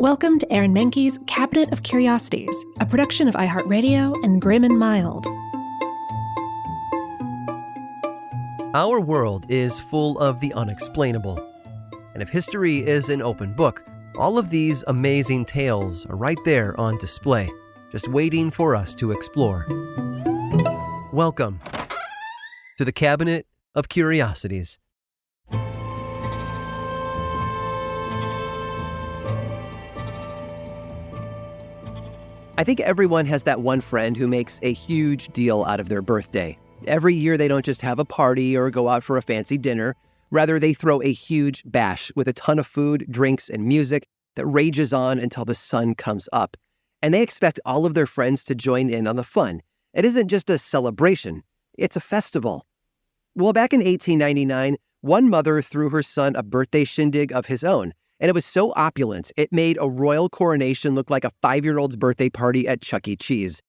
Welcome to Aaron Mahnke's Cabinet of Curiosities, a production of iHeartRadio and Grim and Mild. Our world is full of the unexplainable. And if history is an open book, all of these amazing tales are right there on display, just waiting for us to explore. Welcome to the Cabinet of Curiosities. I think everyone has that one friend who makes a huge deal out of their birthday. Every year they don't just have a party or go out for a fancy dinner. Rather, they throw a huge bash with a ton of food, drinks, and music that rages on until the sun comes up. And they expect all of their friends to join in on the fun. It isn't just a celebration, it's a festival. Well, back in 1899, one mother threw her son a birthday shindig of his own. And it was so opulent, it made a royal coronation look like a 5-year-old's birthday party at Chuck E. Cheese.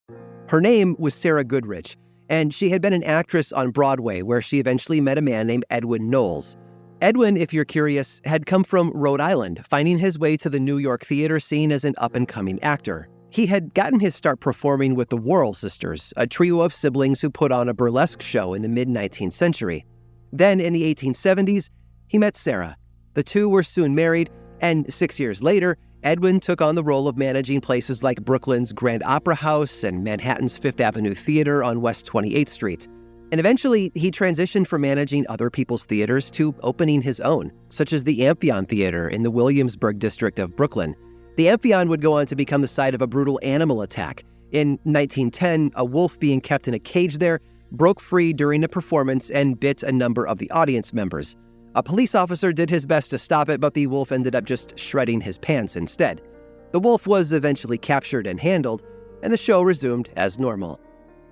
Her name was Sarah Goodrich, and she had been an actress on Broadway, where she eventually met a man named Edwin Knowles. Edwin, if you're curious, had come from Rhode Island, finding his way to the New York theater scene as an up-and-coming actor. He had gotten his start performing with the Worrell Sisters, a trio of siblings who put on a burlesque show in the mid-19th century. Then, in the 1870s, he met Sarah. The two were soon married, and 6 years later, Edwin took on the role of managing places like Brooklyn's Grand Opera House and Manhattan's Fifth Avenue Theater on West 28th Street. And eventually, he transitioned from managing other people's theaters to opening his own, such as the Amphion Theater in the Williamsburg district of Brooklyn. The Amphion would go on to become the site of a brutal animal attack. In 1910, a wolf being kept in a cage there broke free during a performance and bit a number of the audience members. A police officer did his best to stop it, but the wolf ended up just shredding his pants instead. The wolf was eventually captured and handled, and the show resumed as normal.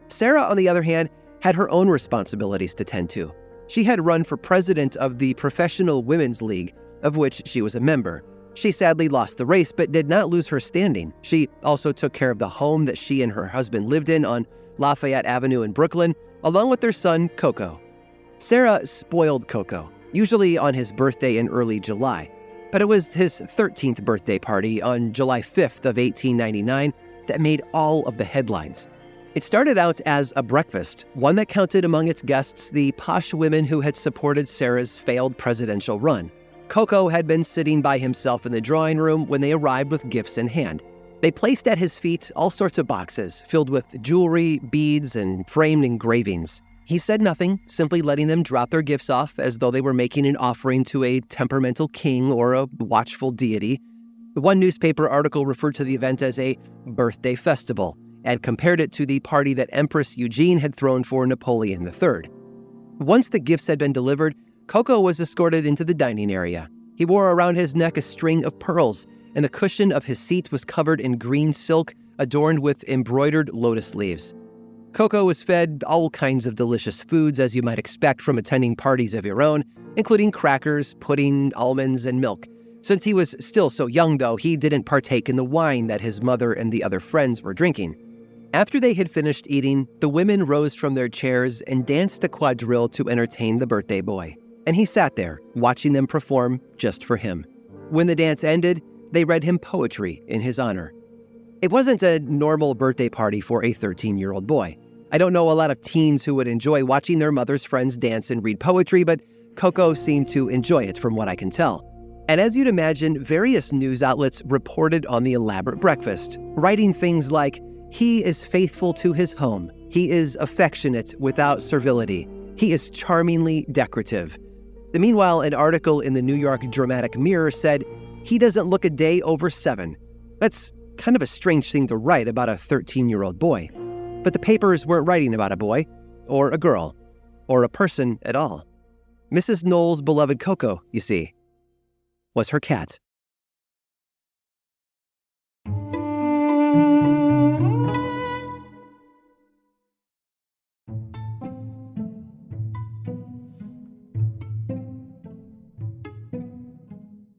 Sarah, on the other hand, had her own responsibilities to tend to. She had run for president of the Professional Women's League, of which she was a member. She sadly lost the race, but did not lose her standing. She also took care of the home that she and her husband lived in on Lafayette Avenue in Brooklyn, along with their son, Coco. Sarah spoiled Coco, usually on his birthday in early July. But it was his 13th birthday party on July 5th of 1899 that made all of the headlines. It started out as a breakfast, one that counted among its guests the posh women who had supported Sarah's failed presidential run. Coco had been sitting by himself in the drawing room when they arrived with gifts in hand. They placed at his feet all sorts of boxes filled with jewelry, beads, and framed engravings. He said nothing, simply letting them drop their gifts off as though they were making an offering to a temperamental king or a watchful deity. One newspaper article referred to the event as a birthday festival and compared it to the party that Empress Eugene had thrown for Napoleon III. Once the gifts had been delivered, Coco was escorted into the dining area. He wore around his neck a string of pearls, and the cushion of his seat was covered in green silk adorned with embroidered lotus leaves. Coco was fed all kinds of delicious foods as you might expect from attending parties of your own, including crackers, pudding, almonds, and milk. Since he was still so young, though, he didn't partake in the wine that his mother and the other friends were drinking. After they had finished eating, the women rose from their chairs and danced a quadrille to entertain the birthday boy. And he sat there, watching them perform just for him. When the dance ended, they read him poetry in his honor. It wasn't a normal birthday party for a 13-year-old boy. I don't know a lot of teens who would enjoy watching their mother's friends dance and read poetry, but Coco seemed to enjoy it from what I can tell. And as you'd imagine, various news outlets reported on the elaborate breakfast, writing things like, "He is faithful to his home. He is affectionate without servility. He is charmingly decorative." Meanwhile, an article in the New York Dramatic Mirror said, "He doesn't look a day over 7. That's kind of a strange thing to write about a 13-year-old boy. But the papers weren't writing about a boy, or a girl, or a person at all. Mrs. Knowles' beloved Coco, you see, was her cat.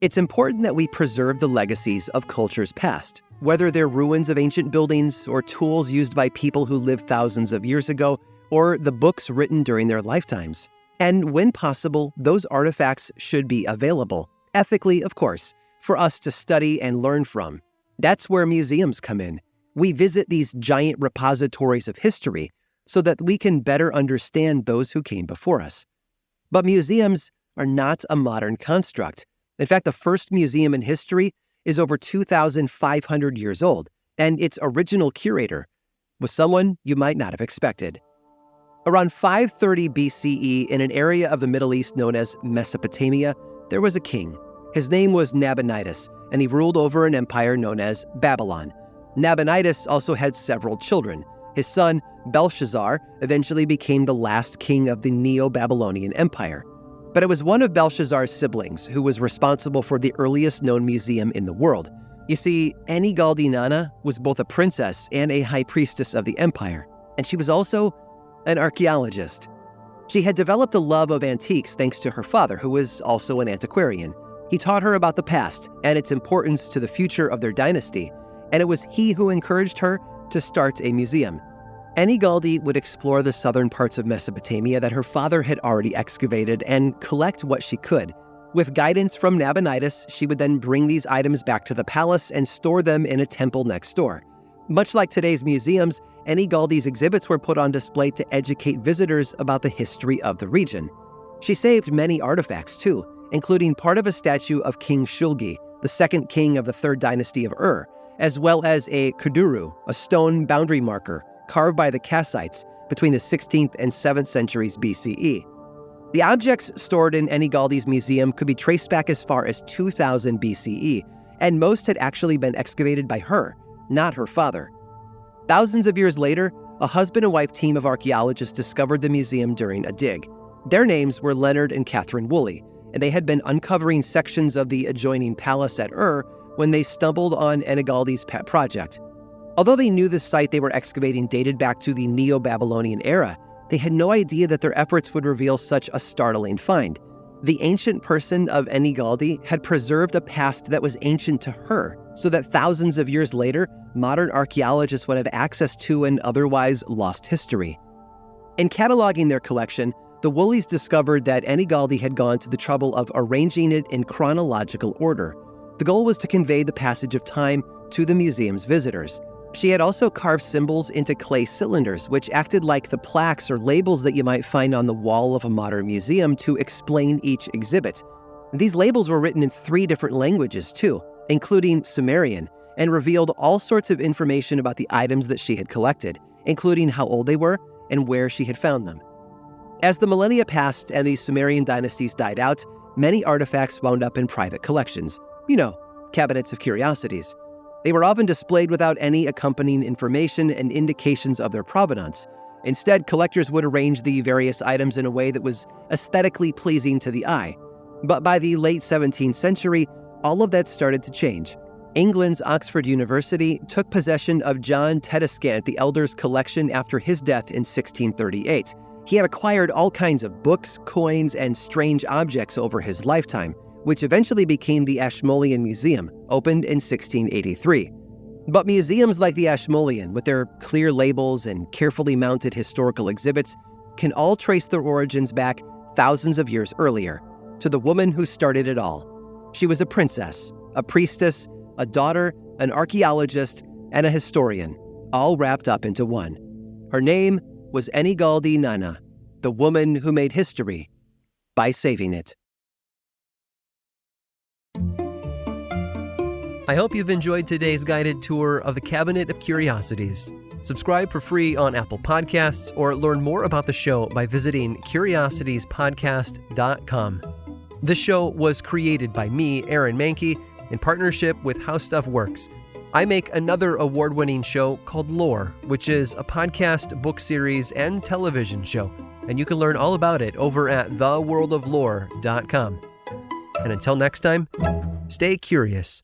It's important that we preserve the legacies of cultures past, whether they're ruins of ancient buildings or tools used by people who lived thousands of years ago, or the books written during their lifetimes. And when possible, those artifacts should be available, ethically, of course, for us to study and learn from. That's where museums come in. We visit these giant repositories of history so that we can better understand those who came before us. But museums are not a modern construct. In fact, the first museum in history is over 2,500 years old, and its original curator was someone you might not have expected. Around 530 BCE, in an area of the Middle East known as Mesopotamia, there was a king. His name was Nabonidus, and he ruled over an empire known as Babylon. Nabonidus also had several children. His son, Belshazzar, eventually became the last king of the Neo-Babylonian Empire. But it was one of Belshazzar's siblings who was responsible for the earliest known museum in the world. You see, Enni-Galdi-Nana was both a princess and a high priestess of the empire, and she was also an archaeologist. She had developed a love of antiques thanks to her father, who was also an antiquarian. He taught her about the past and its importance to the future of their dynasty, and it was he who encouraged her to start a museum. Enni-Galdi would explore the southern parts of Mesopotamia that her father had already excavated and collect what she could. With guidance from Nabonidus, she would then bring these items back to the palace and store them in a temple next door. Much like today's museums, Enni-Galdi's exhibits were put on display to educate visitors about the history of the region. She saved many artifacts too, including part of a statue of King Shulgi, the second king of the third dynasty of Ur, as well as a kuduru, a stone boundary marker, carved by the Kassites between the 16th and 7th centuries BCE. The objects stored in Enni-Galdi's museum could be traced back as far as 2000 BCE, and most had actually been excavated by her, not her father. Thousands of years later, a husband and wife team of archaeologists discovered the museum during a dig. Their names were Leonard and Catherine Woolley, and they had been uncovering sections of the adjoining palace at Ur when they stumbled on Enni-Galdi's pet project. Although they knew the site they were excavating dated back to the Neo-Babylonian era, they had no idea that their efforts would reveal such a startling find. The ancient person of Enni-Galdi had preserved a past that was ancient to her, so that thousands of years later, modern archaeologists would have access to an otherwise lost history. In cataloging their collection, the Woolleys discovered that Enni-Galdi had gone to the trouble of arranging it in chronological order. The goal was to convey the passage of time to the museum's visitors. She had also carved symbols into clay cylinders, which acted like the plaques or labels that you might find on the wall of a modern museum to explain each exhibit. These labels were written in 3 different languages too, including Sumerian, and revealed all sorts of information about the items that she had collected, including how old they were and where she had found them. As the millennia passed and the Sumerian dynasties died out, many artifacts wound up in private collections. Cabinets of curiosities. They were often displayed without any accompanying information and indications of their provenance. Instead, collectors would arrange the various items in a way that was aesthetically pleasing to the eye. But by the late 17th century, all of that started to change. England's Oxford University took possession of John Tedescant the Elder's collection after his death in 1638. He had acquired all kinds of books, coins, and strange objects over his lifetime, which eventually became the Ashmolean Museum, opened in 1683. But museums like the Ashmolean, with their clear labels and carefully mounted historical exhibits, can all trace their origins back thousands of years earlier, to the woman who started it all. She was a princess, a priestess, a daughter, an archaeologist, and a historian, all wrapped up into one. Her name was Enni-Galdi-Nana, the woman who made history by saving it. I hope you've enjoyed today's guided tour of the Cabinet of Curiosities. Subscribe for free on Apple Podcasts or learn more about the show by visiting curiositiespodcast.com. This show was created by me, Aaron Mahnke, in partnership with How Stuff Works. I make another award-winning show called Lore, which is a podcast, book series, and television show, and you can learn all about it over at theworldoflore.com. And until next time, stay curious.